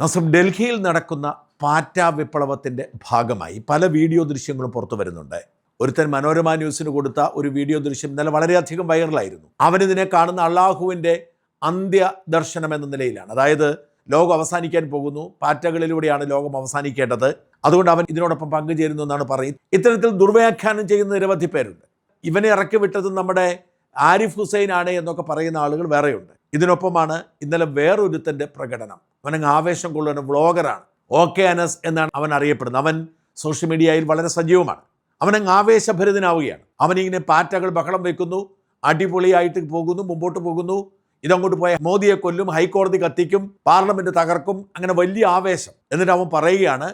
നസം ഡൽഹിയിൽ നടക്കുന്ന പാറ്റ വിപ്ലവത്തിൻ്റെ ഭാഗമായി പല വീഡിയോ ദൃശ്യങ്ങളും പുറത്തു വരുന്നുണ്ട്. ഒരുത്തൻ മനോരമ ന്യൂസിന് കൊടുത്ത ഒരു വീഡിയോ ദൃശ്യം ഇന്നലെ വളരെയധികം വൈറലായിരുന്നു. അവനിതിനെ കാണുന്ന അള്ളാഹുവിൻ്റെ അന്ത്യ ദർശനം എന്ന നിലയിലാണ്. അതായത് ലോകം അവസാനിക്കാൻ പോകുന്നു, പാറ്റകളിലൂടെയാണ് ലോകം അവസാനിക്കേണ്ടത്, അതുകൊണ്ട് അവൻ ഇതിനോടൊപ്പം പങ്കുചേരുന്നു എന്നാണ് പറയുന്നത്. ഇത്തരത്തിൽ ദുർവ്യാഖ്യാനം ചെയ്യുന്ന നിരവധി പേരുണ്ട്. ഇവനെ ഇറക്കി വിട്ടത് നമ്മുടെ ആരിഫ് ഹുസൈൻ ആണ് എന്നൊക്കെ പറയുന്ന ആളുകൾ വേറെയുണ്ട്. ഇതിനൊപ്പമാണ് ഇന്നലെ വേറൊരുത്തൻ്റെ പ്രകടനം. അവനങ്ങ് ആവേശം കൊള്ളുന്ന വ്ളോഗറാണ്. ഓക്കെ അനസ് എന്നാണ് അവൻ അറിയപ്പെടുന്നത്. അവൻ സോഷ്യൽ മീഡിയയിൽ വളരെ സജീവമാണ്. അവനങ്ങ് ആവേശഭരിതനാവുകയാണ്. അവനിങ്ങനെ പാറ്റകൾ ബഹളം വെക്കുന്നു, അടിപൊളിയായിട്ട് പോകുന്നു, മുമ്പോട്ട് പോകുന്നു. ഇതങ്ങോട്ട് പോയ മോദിയെ കൊല്ലും, ഹൈക്കോടതി കത്തിക്കും, പാർലമെന്റ് തകർക്കും, അങ്ങനെ വലിയ ആവേശം. എന്നിട്ട് അവൻ പറയുകയാണ്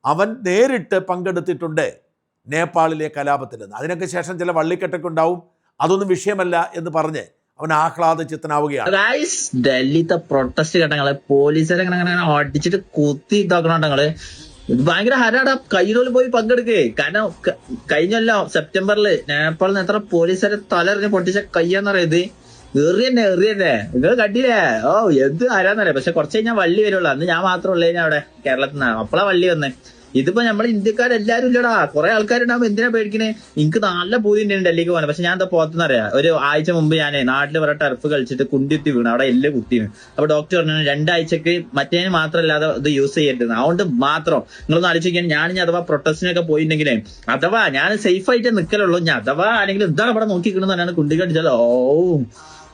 അവൻ നേരിട്ട് പങ്കെടുത്തിട്ടുണ്ട് നേപ്പാളിലെ കലാപത്തിൽ നിന്ന്. അതിനൊക്കെ ശേഷം ചില വള്ളിക്കെട്ടൊക്കെ ഉണ്ടാവും, അതൊന്നും വിഷയമല്ല എന്ന് പറഞ്ഞ് അവൻ ആഹ്ലാദചിത്തനാവുകയാണ്. ഡൽഹിത്തെ പ്രൊട്ടസ്റ്റ് ഘട്ടങ്ങള് പോലീസുകാരെ അടിച്ചിട്ട് കുത്തി ഇതാക്കണങ്ങള് ഭയങ്കര ഹരാടാ. കയ്യിലോല് പോയി പങ്കെടുക്കേ. കാരണം കഴിഞ്ഞല്ലോ സെപ്റ്റംബറിൽ നേപ്പാളിൽ നിന്ന് എത്ര പോലീസുകാരെ തലറിഞ്ഞ് പൊട്ടിച്ച കയ്യാന്നറിയത്. എറിയന്നെ നിങ്ങൾ കണ്ടില്ലേ? ഓ എന്ത് ആരാന്നറിയാം. പക്ഷെ കുറച്ച് കഴിഞ്ഞാൽ വള്ളി വരുള്ളൂ. അന്ന് ഞാൻ മാത്രമല്ലേ അവിടെ കേരളത്തിൽ നിന്ന്. അപ്പളാ വള്ളി വന്നേ. ഇതിപ്പോ നമ്മൾ ഇന്ത്യക്കാരെല്ലാരും ഇല്ലടാ. കുറെ ആൾക്കാരുണ്ടാവുമ്പോ എന്തിനാ പേടിക്കണേ? എനിക്ക് നല്ല പൂതി ഉണ്ട് ഡൽഹിക്ക് പോകാൻ. പക്ഷെ ഞാൻ എന്താ പോകത്തുന്നറിയാം. ഒരു ആഴ്ച മുമ്പ് ഞാൻ നാട്ടിൽ വേറെ ടർഫ് കളിച്ചിട്ട് കുണ്ടിത്തി വീണു. അവിടെ എല്ലാം കുത്തിയാണ്. അപ്പൊ ഡോക്ടർ പറഞ്ഞു 2 ആഴ്ചക്ക് മറ്റേന് മാത്രമല്ലാതെ ഇത് യൂസ് ചെയ്യരുത്. അതുകൊണ്ട് മാത്രം നിങ്ങളൊന്ന് ആലോചിക്കാൻ. ഞാൻ അഥവാ പ്രൊട്ടസ്റ്റിനൊക്കെ പോയിട്ടുണ്ടെങ്കിലേ അഥവാ ഞാൻ സേഫ് ആയിട്ട് നിൽക്കലുള്ളൂ. ഞാൻ അഥവാ ആരെങ്കിലും എന്താണ് ഇവിടെ നോക്കിക്കിടുന്നതാണ് കുണ്ടി കടിച്ചാലോ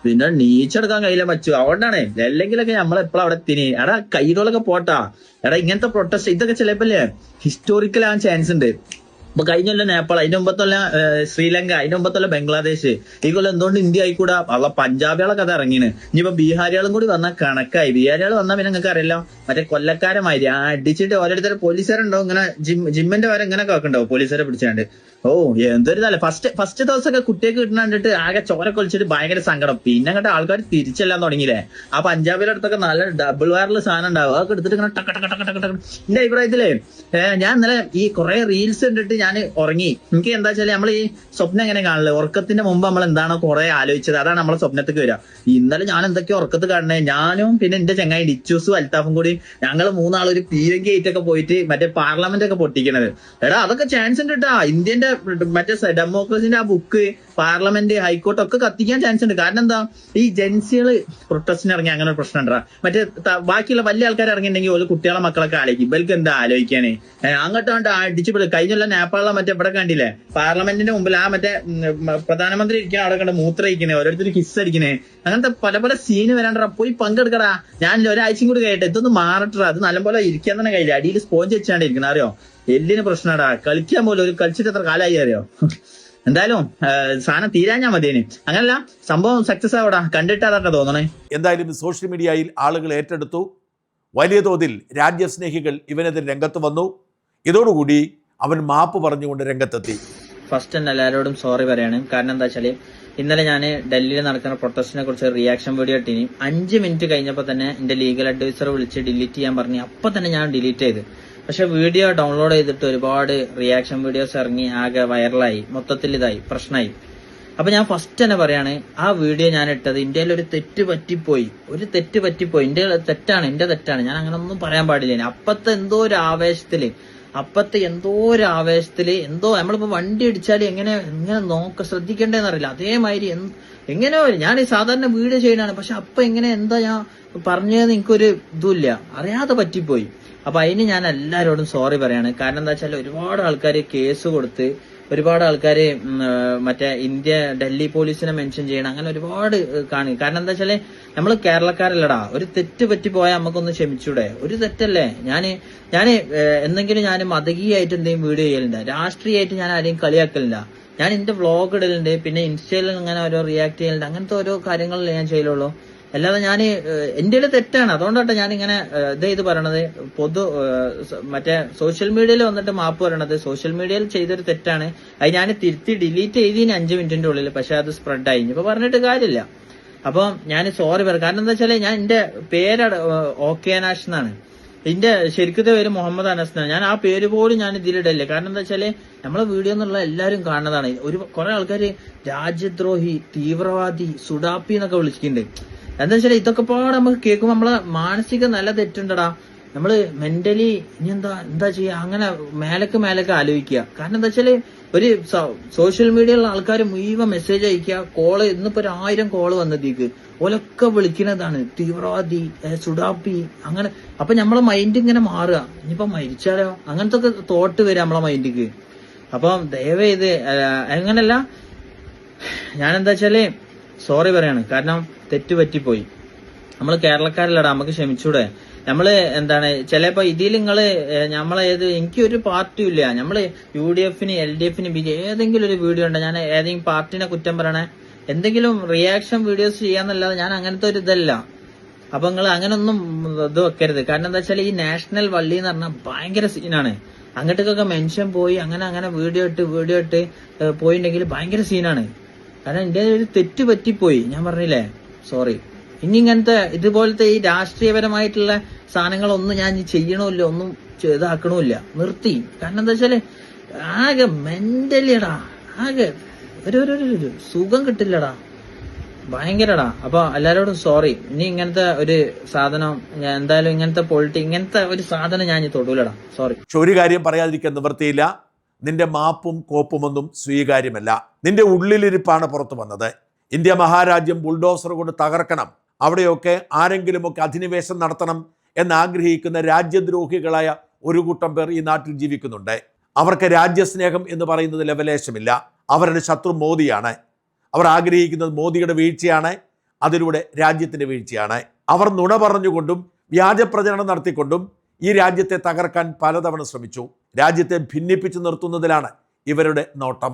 പിന്നെ നീച്ചെടുക്കാൻ കയ്യിലെ പറ്റൂ. അതുകൊണ്ടാണ് അല്ലെങ്കിലൊക്കെ നമ്മളെപ്പോഴും അവിടെ തിനി എടാ കയ്യിലൊക്കെ പോട്ടാ. എടാ ഇങ്ങനത്തെ പ്രൊട്ടസ്റ്റ് ഇതൊക്കെ ചിലപ്പല്ലേ ഹിസ്റ്റോറിക്കൽ ആവാൻ ചാൻസ് ഉണ്ട്. ഇപ്പൊ കഴിഞ്ഞല്ല നേപ്പാൾ, അതിന്റെ മുമ്പത്തല്ല ശ്രീലങ്ക, അതിന്റെ മുമ്പത്തല്ല ബംഗ്ലാദേശ്. ഈ കൊല്ലം എന്തുകൊണ്ട് ഇന്ത്യ ആയിക്കൂടാ? അള്ള പഞ്ചാബികളൊക്കെ അത് ഇറങ്ങിന്. ഇനിയിപ്പോ ബീഹാരികളും കൂടി വന്നാൽ കണക്കായി. ബീഹാരികൾ വന്നാൽ പിന്നെ നിങ്ങൾക്ക് അറിയില്ല മറ്റേ കൊല്ലക്കാരമാതിരി അടിച്ചിട്ട് ഓരോരുത്തർ പോലീസുകാരുണ്ടാവും. ഇങ്ങനെ ജിമ്മിന്റെ വരെ ഇങ്ങനെ കാക്കുണ്ടാവും പോലീസുകാരെ പിടിച്ചാണ്ട്. ഓ എന്തൊരു തല. ഫസ്റ്റ് ദിവസമൊക്കെ കുട്ടിയൊക്കെ കിട്ടുന്ന കണ്ടിട്ട് ആകെ ചോര കൊലിച്ചിട്ട് ഭയങ്കര സങ്കടം. പിന്നെ അങ്ങോട്ട് ആൾക്കാർ തിരിച്ചെല്ലാം തുടങ്ങിയില്ലേ. ആ പഞ്ചാബിയുടെ അടുത്തൊക്കെ നല്ല ഡബിൾ വയറിൽ സാധനം ഉണ്ടാവും. അതൊക്കെ എടുത്തിട്ട് ഇങ്ങനെ ടക്ക ടക്ക ടക്ക ടക്ക. എന്റെ അഭിപ്രായത്തിലേ ഞാൻ ഇന്നലെ ഈ കുറെ റീൽസ് കണ്ടിട്ട് ഞാൻ ഉറങ്ങി. എനിക്ക് എന്താ വെച്ചാൽ നമ്മൾ ഈ സ്വപ്നം എങ്ങനെ കാണില്ല, ഉറക്കത്തിന്റെ മുമ്പ് നമ്മൾ എന്താണോ കുറെ ആലോചിച്ചത് അതാണ് നമ്മളെ സ്വപ്നത്തേക്ക് വരിക. ഇന്നലെ ഞാൻ എന്തൊക്കെയോ ഉറക്കത്ത് കാണണേ. ഞാനും പിന്നെ എന്റെ ചങ്ങായി ഡിച്ചൂസും അൽത്താഫും കൂടി ഞങ്ങൾ 3 ആൾ ഒരു PNG ആയിട്ടൊക്കെ പോയിട്ട് മറ്റേ പാർലമെന്റ് ഒക്കെ പൊട്ടിക്കണത്. എടാ അതൊക്കെ ചാൻസ് ഉണ്ട് കേട്ടാ. ഇന്ത്യന്റെ മറ്റേ ഡെമോക്രസിന്റെ ആ ബുക്ക്, പാർലമെന്റ്, ഹൈക്കോർട്ട് ഒക്കെ കത്തിക്കാൻ ചാൻസ് ഉണ്ട്. കാരണം എന്താ ഈ ജൻസികള് പ്രൊട്ടസ്റ്റിന് ഇറങ്ങി അങ്ങനെ ഒരു പ്രശ്നം ഉണ്ടാ. മറ്റേ ബാക്കിയുള്ള വലിയ ആൾക്കാർ ഇറങ്ങിയിട്ടുണ്ടെങ്കിൽ ഒരു കുട്ടികളെ മക്കളൊക്കെ ആലോചിക്കും. ഇവർക്ക് എന്താ ആലോചിക്കാനേ? അങ്ങോട്ട് അടിച്ചു കഴിഞ്ഞ നേപ്പാളിലെ മറ്റേ ഇവിടെ കണ്ടില്ലേ പാർലമെന്റിന്റെ മുമ്പിൽ ആ മറ്റേ പ്രധാനമന്ത്രി ഇരിക്കുന്ന അവിടെ കണ്ട് മൂത്രയിക്കണേ, ഓരോരുത്തർ കിസ് അടിക്കണേ. അങ്ങനത്തെ പല പല സീന് വരാണ്ടാ. പോയി പങ്കെടുക്കടാ. ഞാൻ ഒരാഴ്ചയും കൂടി കഴിയട്ടെ, ഇതൊന്നും മാറട്ടാ. അത് നല്ലപോലെ ഇരിക്കാൻ തന്നെ കഴിയില്ല. അടിയിൽ സ്പോഞ്ച് വെച്ചാണ്ട് ഇരിക്കണം. അറിയോ എല്ലിന് പ്രശ്നമാടാ. കളിക്കാൻ പോലും ഒരു കളിച്ചിട്ട് എത്ര കാലമായി അറിയോ. എന്തായാലും സാധനം തീരാഞ്ഞാ മതിയേന്. അങ്ങനല്ല സംഭവം സക്സസ് ആവടാ. കണ്ടിട്ടാതാട്ടെ തോന്നണേ. എന്തായാലും സോഷ്യൽ മീഡിയയിൽ ആളുകൾ ഏറ്റെടുത്തു. വലിയ തോതിൽ രാജ്യസ്നേഹികൾ ഇവനെതിരെ രംഗത്ത് വന്നു. ഇതോടുകൂടി അവൻ മാപ്പ് പറഞ്ഞുകൊണ്ട് രംഗത്തെത്തി. ഫസ്റ്റ് തന്നെ എല്ലാവരോടും സോറി പറയാണ്. കാരണം എന്താ വെച്ചാല് ഇന്നലെ ഞാൻ ഡൽഹിയിൽ നടക്കുന്ന പ്രൊട്ടസ്റ്റിനെ കുറിച്ച് റിയാക്ഷൻ വീഡിയോ ഇട്ടിനി. 5 മിനിറ്റ് കഴിഞ്ഞപ്പോൾ തന്നെ എന്റെ ലീഗൽ അഡ്വൈസർ വിളിച്ച് ഡിലീറ്റ് ചെയ്യാൻ പറഞ്ഞു. അപ്പൊ തന്നെ ഞാൻ ഡിലീറ്റ് ചെയ്ത്. പക്ഷെ വീഡിയോ ഡൗൺലോഡ് ചെയ്തിട്ട് ഒരുപാട് റിയാക്ഷൻ വീഡിയോസ് ഇറങ്ങി ആകെ വൈറലായി, മൊത്തത്തിൽ ഇതായി പ്രശ്നമായി. അപ്പൊ ഞാൻ ഫസ്റ്റ് തന്നെ പറയാണ്, ആ വീഡിയോ ഞാൻ ഇട്ടത് ഇന്ത്യയിൽ ഒരു തെറ്റ് പറ്റിപ്പോയി. ഇന്ത്യ തെറ്റാണ്, എന്റെ തെറ്റാണ്. ഞാൻ അങ്ങനെ ഒന്നും പറയാൻ പാടില്ല. അപ്പത്തെ എന്തോ ഒരു ആവേശത്തില് എന്തോ നമ്മളിപ്പോ വണ്ടി അടിച്ചാൽ എങ്ങനെ ശ്രദ്ധിക്കേണ്ടതെന്ന് അറിയില്ല. അതേമാതിരി എങ്ങനെയോ ഞാൻ ഈ സാധാരണ വീഡിയോ ചെയ്യുന്നതാണ്. പക്ഷെ അപ്പൊ എന്താ ഞാൻ പറഞ്ഞതെന്ന് എനിക്കൊരു ഇതുമില്ല, അറിയാതെ പറ്റിപ്പോയി. അപ്പൊ അതിന് ഞാൻ എല്ലാരോടും സോറി പറയാണ്. കാരണം എന്താ വെച്ചാൽ ഒരുപാട് ആൾക്കാർ കേസ് കൊടുത്ത്, ഒരുപാട് ആൾക്കാര് മറ്റേ ഡൽഹി പോലീസിനെ മെൻഷൻ ചെയ്യണം, അങ്ങനെ ഒരുപാട് കാണി. കാരണം എന്താ വെച്ചാല് നമ്മള് കേരളക്കാരല്ലടാ. ഒരു തെറ്റ് പറ്റിപ്പോയാൽ നമുക്കൊന്ന് ക്ഷമിച്ചൂടെ? ഒരു തെറ്റല്ലേ. ഞാന് എന്തെങ്കിലും ഞാൻ മതകീയായിട്ട് എന്തെങ്കിലും വീഡിയോ ചെയ്യലുണ്ട്, രാഷ്ട്രീയമായിട്ട് ഞാൻ ആരെയും കളിയാക്കലില്ല. ഞാൻ എന്റെ വ്ളോഗ് ഇടലുണ്ട്, പിന്നെ ഇൻസ്റ്റയിൽ അങ്ങനെ ഓരോ റിയാക്ട് ചെയ്യലുണ്ട്. അങ്ങനത്തെ ഓരോ കാര്യങ്ങളല്ലേ ഞാൻ ചെയ്യലുള്ളൂ. അല്ലാതെ ഞാൻ എന്റെ തെറ്റാണ്. അതുകൊണ്ടാട്ടെ ഞാനിങ്ങനെ ഇത് പറയണത്. മറ്റേ സോഷ്യൽ മീഡിയയിൽ വന്നിട്ട് മാപ്പ് പറയണത്. സോഷ്യൽ മീഡിയയിൽ ചെയ്തൊരു തെറ്റാണ്. അത് ഞാൻ തിരുത്തി ഡിലീറ്റ് ചെയ്തിന് 5 മിനിറ്റിന്റെ ഉള്ളിൽ. പക്ഷെ അത് സ്പ്രെഡായി. ഇപ്പൊ പറഞ്ഞിട്ട് കാര്യമില്ല. അപ്പൊ ഞാൻ സോറി പറയാം. കാരണം എന്താ വെച്ചാല് ഞാൻ എന്റെ പേര് ഓക്കെ അനാഷ് എന്നാണ്. എന്റെ ശരിക്കത്തെ പേര് മുഹമ്മദ് അനസ് എന്നാണ്. ഞാൻ ആ പേര് പോലും ഞാൻ ഇതിലിടല്ലേ. കാരണം എന്താ വെച്ചാല് നമ്മളെ വീഡിയോ എന്നുള്ള എല്ലാരും കാണുന്നതാണ്. കുറെ ആൾക്കാര് രാജ്യദ്രോഹി, തീവ്രവാദി, സുഡാപ്പി എന്നൊക്കെ വിളിച്ചിട്ടുണ്ട്. എന്താ വെച്ചാൽ ഇതൊക്കെ പാടെ നമുക്ക് കേൾക്കുമ്പോൾ നമ്മളെ മാനസിക നില തെറ്റുണ്ടടാ. നമ്മള് മെന്റലി ഇനി എന്താ ചെയ്യാ, അങ്ങനെ മേലക്ക് ആലോചിക്കുക. കാരണം എന്താ വെച്ചാല് ഒരു സോഷ്യൽ മീഡിയയിലുള്ള ആൾക്കാർ മുഴുവൻ മെസ്സേജ് അയക്കുക, കോള് ഇന്നിപ്പോ 1000 കോള് വന്നതേക്ക് ഓലൊക്കെ വിളിക്കുന്നതാണ് തീവ്രവാദി, സുഡാപ്പി, അങ്ങനെ. അപ്പൊ നമ്മളെ മൈൻഡ് ഇങ്ങനെ മാറുക, ഇനിയിപ്പോ മരിച്ചാലോ, അങ്ങനത്തെ ഒക്കെ തോട്ട് വരിക നമ്മളെ മൈൻഡിക്ക്. അപ്പം ദയവേത് അങ്ങനല്ല, ഞാനെന്താ വെച്ചാല് സോറി പറയാണ്. കാരണം തെറ്റ് പറ്റിപ്പോയി. നമ്മള് കേരളക്കാരല്ലടാ, നമുക്ക് ക്ഷമിച്ചൂടെ? നമ്മള് എന്താണ് ചിലപ്പോ ഇതിൽ നിങ്ങള് എനിക്കൊരു പാർട്ടിയും ഇല്ല. നമ്മള് UDF, LDF, ഏതെങ്കിലും ഒരു വീഡിയോ ഉണ്ടോ ഞാൻ ഏതെങ്കിലും പാർട്ടിനെ കുറ്റം പറയണേ, എന്തെങ്കിലും റിയാക്ഷൻ വീഡിയോസ് ചെയ്യാന്നല്ലാതെ ഞാൻ അങ്ങനത്തെ ഒരു ഇതല്ല. അപ്പൊ നിങ്ങൾ അങ്ങനൊന്നും ഇത് വെക്കരുത്. കാരണം എന്താ വെച്ചാൽ ഈ നാഷണൽ വള്ളി എന്ന് പറഞ്ഞാൽ ഭയങ്കര സീനാണ്. അങ്ങോട്ടേക്കൊക്കെ മെൻഷൻ പോയി അങ്ങനെ വീഡിയോ ഇട്ട് പോയിട്ടുണ്ടെങ്കിൽ ഭയങ്കര സീനാണ്. കാരണം എന്റെ ഒരു തെറ്റ് പറ്റിപ്പോയി, ഞാൻ പറഞ്ഞില്ലേ, സോറി. ഇനി ഇങ്ങനത്തെ ഇതുപോലത്തെ ഈ രാഷ്ട്രീയപരമായിട്ടുള്ള സാധനങ്ങളൊന്നും ഞാൻ ചെയ്യണമില്ല, ഒന്നും ഇതാക്കണമില്ല, നിർത്തി. കാരണം എന്താ വെച്ചാല് ആകെ മെന്റലിയടാ, ആകെ ഒരു സുഖം കിട്ടില്ലടാ, ഭയങ്കരടാ. അപ്പൊ എല്ലാരോടും സോറി. ഇനി ഇങ്ങനത്തെ ഒരു സാധനം ഞാൻ എന്തായാലും ഇങ്ങനത്തെ ഒരു സാധനം ഞാൻ ഇനി തൊടൂലടാ, സോറി. പക്ഷെ ഒരു കാര്യം പറയാതിരിക്കാൻ നിവൃത്തിയില്ല, നിന്റെ മാപ്പും കോപ്പുമൊന്നും സ്വീകാര്യമല്ല. നിന്റെ ഉള്ളിലിരിപ്പാണ് പുറത്തു വന്നത്. ഇന്ത്യ മഹാരാജ്യം ബുൾഡോസർ കൊണ്ട് തകർക്കണം, അവിടെയൊക്കെ ആരെങ്കിലുമൊക്കെ അധിനിവേശം നടത്തണം എന്നാഗ്രഹിക്കുന്ന രാജ്യദ്രോഹികളായ ഒരു കൂട്ടം പേർ ഈ നാട്ടിൽ ജീവിക്കുന്നുണ്ട്. അവർക്ക് രാജ്യസ്നേഹം എന്ന് പറയുന്നത് ലവലേശമില്ല. അവരുടെ ശത്രു മോദിയാണ്. അവർ ആഗ്രഹിക്കുന്നത് മോദിയുടെ വീഴ്ചയാണ്, അതിലൂടെ രാജ്യത്തിൻ്റെ വീഴ്ചയാണ്. അവർ നുണ പറഞ്ഞുകൊണ്ടും വ്യാജ പ്രചരണം നടത്തിക്കൊണ്ടും ഈ രാജ്യത്തെ തകർക്കാൻ പലതവണ ശ്രമിച്ചു. രാജ്യത്തെ ഭിന്നിപ്പിച്ചു നിർത്തുന്നതിലാണ് ഇവരുടെ നോട്ടം.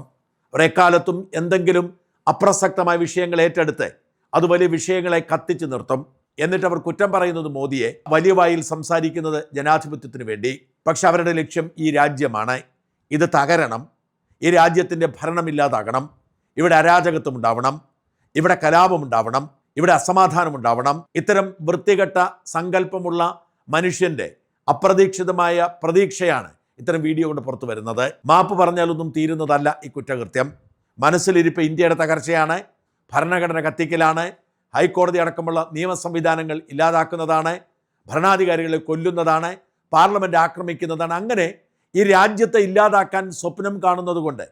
അവർ എക്കാലത്തും എന്തെങ്കിലും അപ്രസക്തമായ വിഷയങ്ങൾ ഏറ്റെടുത്ത് അത് വലിയ വിഷയങ്ങളെ കത്തിച്ചു നിർത്തും. എന്നിട്ട് അവർ കുറ്റം പറയുന്നത് മോദിയെ, വലിയ വായിൽ സംസാരിക്കുന്നത് ജനാധിപത്യത്തിന് വേണ്ടി. പക്ഷെ അവരുടെ ലക്ഷ്യം ഈ രാജ്യമാണ്. ഇത് തകരണം, ഈ രാജ്യത്തിൻ്റെ ഭരണമില്ലാതാകണം, ഇവിടെ അരാജകത്വം ഉണ്ടാവണം, ഇവിടെ കലാപമുണ്ടാവണം, ഇവിടെ അസമാധാനമുണ്ടാവണം. ഇത്തരം വൃത്തികെട്ട സങ്കല്പമുള്ള മനുഷ്യൻ്റെ അപ്രതീക്ഷിതമായ പ്രതീക്ഷയാണ് ഇത്തരം വീഡിയോ കൊണ്ട് പുറത്തു വരുന്നത്. മാപ്പ് പറഞ്ഞാലൊന്നും തീരുന്നതല്ല ഈ കുറ്റകൃത്യം. മനസ്സിലിരിപ്പ് ഇന്ത്യയുടെ തകർച്ചയാണ്, ഭരണഘടന കത്തിക്കലാണ്, ഹൈക്കോടതി അടക്കമുള്ള നിയമ സംവിധാനങ്ങൾ ഇല്ലാതാക്കുന്നതാണ്, ഭരണാധികാരികളെ കൊല്ലുന്നതാണ്, പാർലമെൻറ്റ് ആക്രമിക്കുന്നതാണ്. അങ്ങനെ ഈ രാജ്യത്തെ ഇല്ലാതാക്കാൻ സ്വപ്നം കാണുന്നത് കൊണ്ട്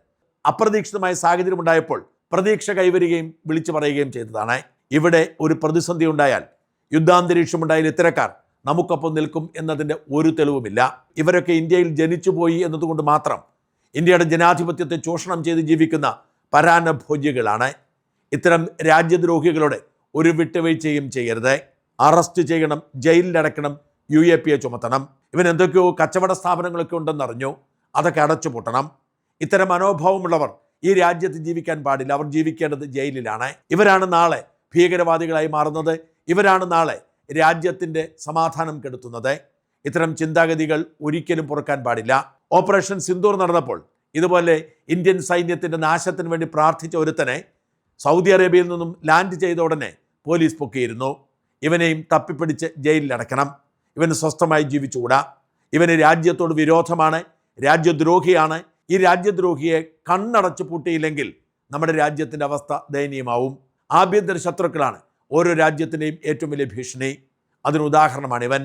അപ്രതീക്ഷിതമായ സാഹചര്യം ഉണ്ടായപ്പോൾ പ്രതീക്ഷ കൈവരികയും വിളിച്ചു പറയുകയും ചെയ്തതാണ്. ഇവിടെ ഒരു പ്രതിസന്ധി ഉണ്ടായാൽ, യുദ്ധാന്തരീക്ഷമുണ്ടായാൽ ഇത്തരക്കാർ നമുക്കൊപ്പം നിൽക്കും എന്നതിൻ്റെ ഒരു തെളിവുമില്ല. ഇവരൊക്കെ ഇന്ത്യയിൽ ജനിച്ചുപോയി എന്നതുകൊണ്ട് മാത്രം ഇന്ത്യയുടെ ജനാധിപത്യത്തെ ചൂഷണം ചെയ്ത് ജീവിക്കുന്ന പരാന്നഭോജ്യകളാണ്. ഇത്തരം രാജ്യദ്രോഹികളുടെ ഒരു വിട്ടുവീഴ്ചയും ചെയ്യരുത്. അറസ്റ്റ് ചെയ്യണം, ജയിലിലടക്കണം, UAP ചുമത്തണം. ഇവൻ എന്തൊക്കെയോ കച്ചവട സ്ഥാപനങ്ങളൊക്കെ ഉണ്ടെന്നറിഞ്ഞു, അതൊക്കെ അടച്ചുപൂട്ടണം. ഇത്തരം മനോഭാവമുള്ളവർ ഈ രാജ്യത്ത് ജീവിക്കാൻ പാടില്ല. അവർ ജീവിക്കേണ്ടത് ജയിലിലാണ്. ഇവരാണ് നാളെ ഭീകരവാദികളായി മാറുന്നത്. ഇവരാണ് നാളെ രാജ്യത്തിൻ്റെ സമാധാനം കെടുത്തുന്നത്. ഇത്തരം ചിന്താഗതികൾ ഒരിക്കലും പുറക്കാൻ പാടില്ല. ഓപ്പറേഷൻ സിന്ദൂർ നടന്നപ്പോൾ ഇതുപോലെ ഇന്ത്യൻ സൈന്യത്തിൻ്റെ നാശത്തിന് വേണ്ടി പ്രാർത്ഥിച്ച ഒരുത്തനെ സൗദി അറേബ്യയിൽ നിന്നും ലാൻഡ് ചെയ്ത ഉടനെ പോലീസ് പൊക്കിയിരുന്നു. ഇവനെയും തപ്പിപ്പിടിച്ച് ജയിലിലടക്കണം. ഇവന് സ്വസ്ഥമായി ജീവിച്ചുകൂടാ. ഇവന് രാജ്യത്തോട് വിരോധമാണ്, രാജ്യദ്രോഹിയാണ്. ഈ രാജ്യദ്രോഹിയെ കണ്ണടച്ചു പൂട്ടിയില്ലെങ്കിൽ നമ്മുടെ രാജ്യത്തിൻ്റെ അവസ്ഥ ദയനീയമാവും. ആഭ്യന്തര ശത്രുക്കളാണ് ഓരോ രാജ്യത്തിൻ്റെയും ഏറ്റവും വലിയ ഭീഷണി. അതിനുദാഹരണമാണ് ഇവൻ.